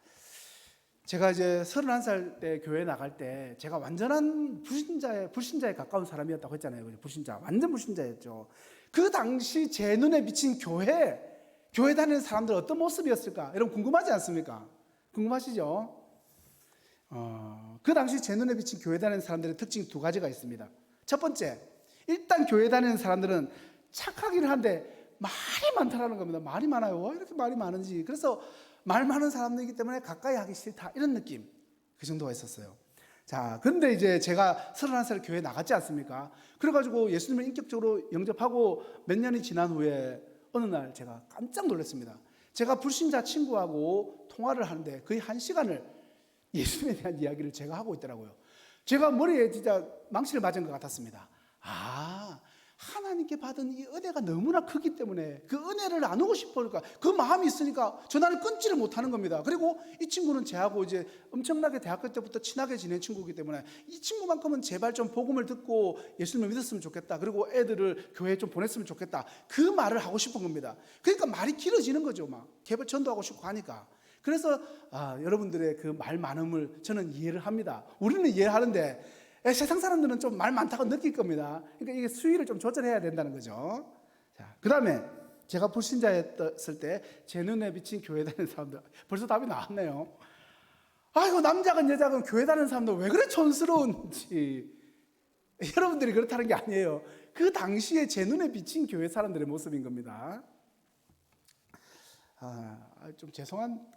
제가 이제 31살 때 교회 나갈 때 제가 완전한 불신자에 가까운 사람이었다고 했잖아요. 불신자, 완전 불신자였죠. 그 당시 제 눈에 비친 교회 다니는 사람들 어떤 모습이었을까? 여러분 궁금하지 않습니까? 궁금하시죠? 그 당시 제 눈에 비친 교회 다니는 사람들의 특징 두 가지가 있습니다. 첫 번째, 일단 교회 다니는 사람들은 착하기는 한데 말이 많다라는 겁니다. 말이 많아요. 왜 이렇게 말이 많은지. 그래서 말 많은 사람들이기 때문에 가까이 하기 싫다 이런 느낌, 그 정도가 있었어요. 자, 근데 이제 제가 31살 교회 나갔지 않습니까? 그래가지고 예수님을 인격적으로 영접하고 몇 년이 지난 후에 어느 날 제가 깜짝 놀랐습니다. 제가 불신자 친구하고 통화를 하는데 거의 1시간을 예수님에 대한 이야기를 제가 하고 있더라고요. 제가 머리에 진짜 망치를 맞은 것 같았습니다. 하나님께 받은 이 은혜가 너무나 크기 때문에 그 은혜를 나누고 싶으니까 그 마음이 있으니까 전화를 끊지를 못하는 겁니다. 그리고 이 친구는 저하고 이제 엄청나게 대학교 때부터 친하게 지낸 친구이기 때문에 이 친구만큼은 제발 좀 복음을 듣고 예수님을 믿었으면 좋겠다. 그리고 애들을 교회에 좀 보냈으면 좋겠다. 그 말을 하고 싶은 겁니다. 그러니까 말이 길어지는 거죠. 막 개별 전도하고 싶고 하니까. 그래서 여러분들의 그 말 많음을 저는 이해를 합니다. 우리는 이해하는데 세상 사람들은 좀 말 많다고 느낄 겁니다. 그러니까 이게 수위를 좀 조절해야 된다는 거죠. 자, 그 다음에 제가 불신자였을 때 제 눈에 비친 교회 다니는 사람들, 벌써 답이 나왔네요. 아이고, 남자건 여자건 교회 다니는 사람들 왜 그래 촌스러운지. 여러분들이 그렇다는 게 아니에요. 그 당시에 제 눈에 비친 교회 사람들의 모습인 겁니다. 좀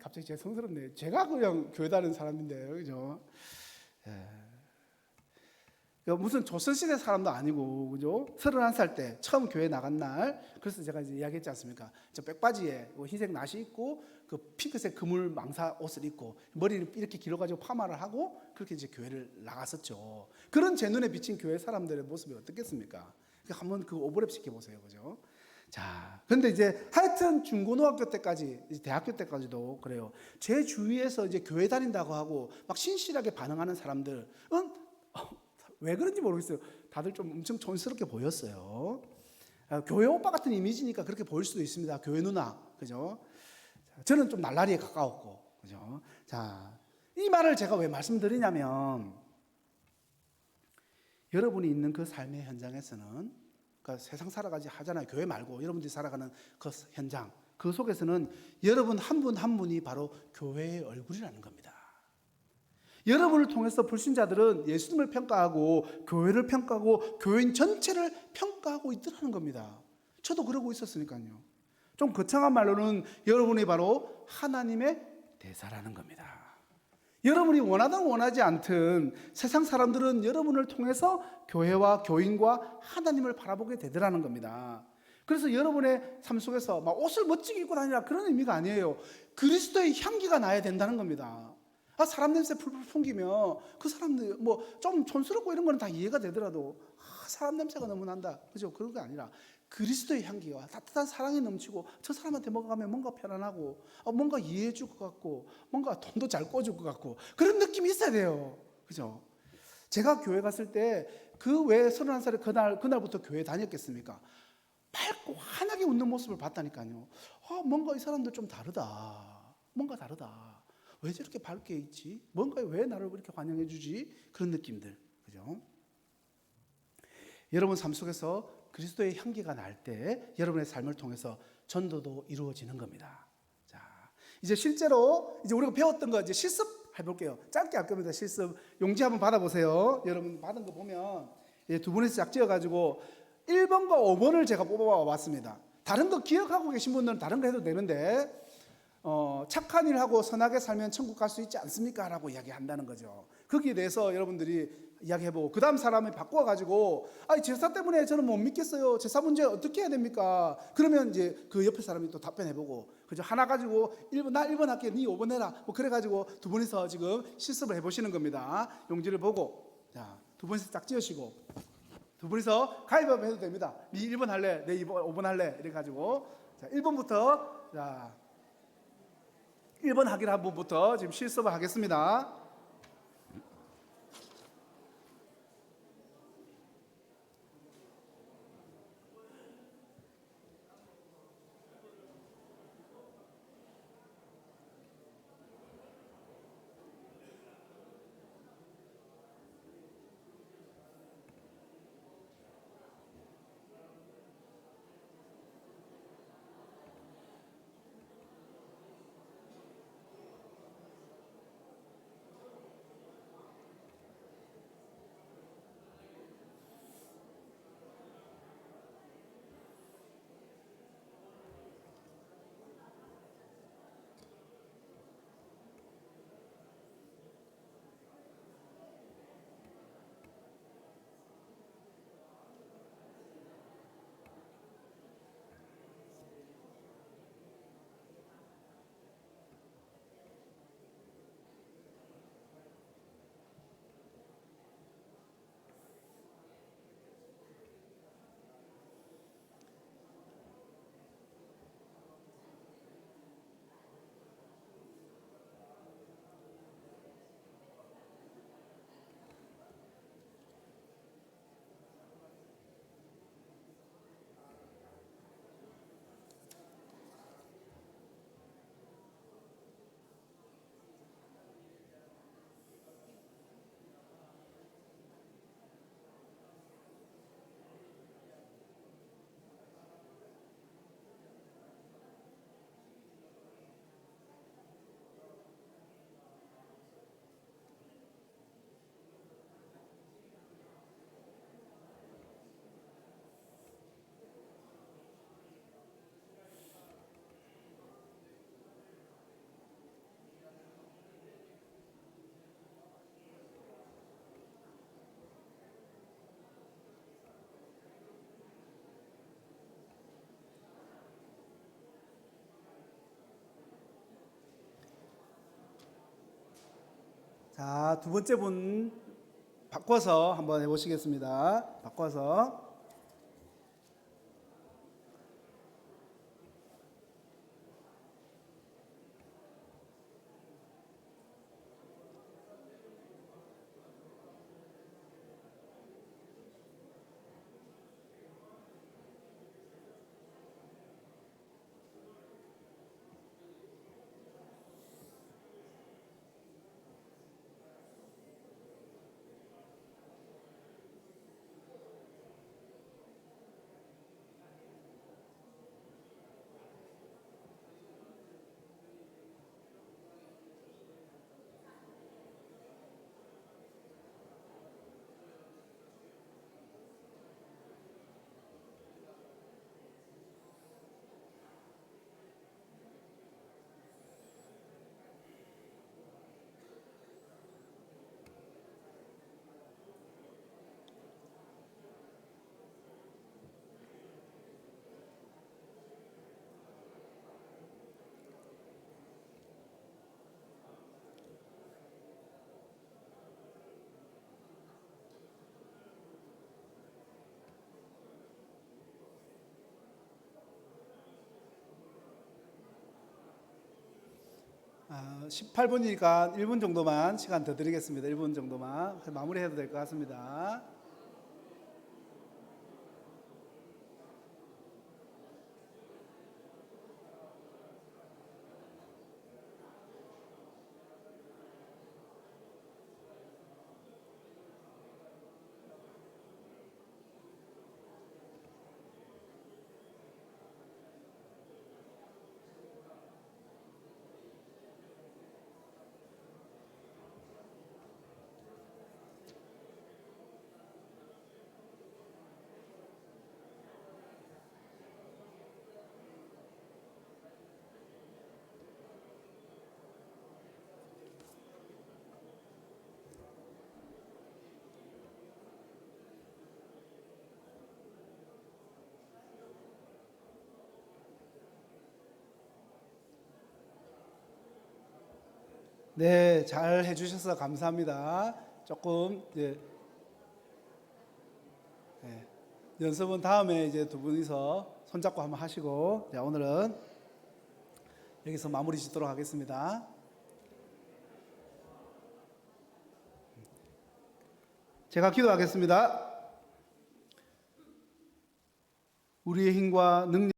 갑자기 죄송스럽네요. 제가 그냥 교회 다니는 사람인데요, 그죠? 무슨 조선시대 사람도 아니고, 그죠? 31살 때 처음 교회 나간 날, 그래서 제가 이제 이야기했지 않습니까? 저 백바지에 흰색 나시 입고, 그 핑크색 그물 망사 옷을 입고, 머리를 이렇게 길어가지고 파마를 하고, 그렇게 이제 교회를 나갔었죠. 그런 제 눈에 비친 교회 사람들의 모습이 어떻겠습니까? 한번 그 오버랩 시켜보세요, 그죠? 자, 근데 이제 하여튼 중고등학교 때까지, 이제 대학교 때까지도 그래요. 제 주위에서 이제 교회 다닌다고 하고, 막 신실하게 반응하는 사람들은, 왜 그런지 모르겠어요. 다들 좀 엄청 촌스럽게 보였어요. 교회 오빠 같은 이미지니까 그렇게 보일 수도 있습니다. 교회 누나, 그죠? 저는 좀 날라리에 가까웠고, 그죠? 자, 이 말을 제가 왜 말씀드리냐면, 여러분이 있는 그 삶의 현장에서는, 그러니까 세상 살아가지 하잖아요. 교회 말고 여러분들이 살아가는 그 현장, 그 속에서는 여러분 한 분 한 분이 바로 교회의 얼굴이라는 겁니다. 여러분을 통해서 불신자들은 예수님을 평가하고 교회를 평가하고 교인 전체를 평가하고 있더라는 겁니다. 저도 그러고 있었으니까요. 좀 거창한 말로는 여러분이 바로 하나님의 대사라는 겁니다. 여러분이 원하든 원하지 않든 세상 사람들은 여러분을 통해서 교회와 교인과 하나님을 바라보게 되더라는 겁니다. 그래서 여러분의 삶 속에서 막 옷을 멋지게 입고 다니라 그런 의미가 아니에요. 그리스도의 향기가 나야 된다는 겁니다. 사람 냄새 풀풀 풍기며 그 사람들 뭐 좀 촌스럽고 이런 거는 다 이해가 되더라도 사람 냄새가 너무 난다. 그죠? 그런 게 아니라 그리스도의 향기가 따뜻한 사랑이 넘치고 저 사람한테 먹어가면 뭔가 편안하고 뭔가 이해해 줄 것 같고 뭔가 돈도 잘 꿔줄 것 같고 그런 느낌이 있어야 돼요. 그죠? 제가 교회 갔을 때 그 왜 31살에 그날부터 교회 다녔겠습니까? 밝고 환하게 웃는 모습을 봤다니까요. 뭔가 이 사람들 좀 다르다. 뭔가 다르다. 왜 저렇게 밝게 있지? 뭔가 왜 나를 이렇게 환영해 주지? 그런 느낌들. 그죠? 여러분 삶 속에서 그리스도의 향기가 날 때 여러분의 삶을 통해서 전도도 이루어지는 겁니다. 자, 이제 실제로 이제 우리가 배웠던 거 이제 실습 해볼게요. 짧게 할 겁니다. 실습 용지 한번 받아보세요. 여러분 받은 거 보면 두 분이서 짝지어가지고 1번과 5번을 제가 뽑아왔습니다. 다른 거 기억하고 계신 분들은 다른 거 해도 되는데 착한 일 하고 선하게 살면 천국 갈 수 있지 않습니까? 라고 이야기한다는 거죠. 거기에 대해서 여러분들이 이야기해보고 그 다음 사람이 바꿔가지고 제사 때문에 저는 못 믿겠어요. 제사 문제 어떻게 해야 됩니까? 그러면 이제 그 옆에 사람이 또 답변해보고 그죠? 하나 가지고 1번 나 1번 할게 네 5번 해라 뭐 그래가지고 두 분이서 지금 실습을 해보시는 겁니다. 용지를 보고 자, 두 분이서 짝 지으시고 두 분이서 가위바위보 해도 됩니다. 네 1번 할래, 내 2번, 5번 할래 이래 가지고 자 1번부터 자 1번 하기를 한 분부터 지금 실습을 하겠습니다. 자, 두 번째 분 바꿔서 한번 해보시겠습니다. 바꿔서. 아, 18분이니까 1분 정도만 시간 더 드리겠습니다. 1분 정도만 마무리해도 될 것 같습니다. 네, 잘 해주셔서 감사합니다. 조금 연습은 다음에 이제 두 분이서 손잡고 한번 하시고, 자, 오늘은 여기서 마무리 짓도록 하겠습니다. 제가 기도하겠습니다. 우리의 힘과 능력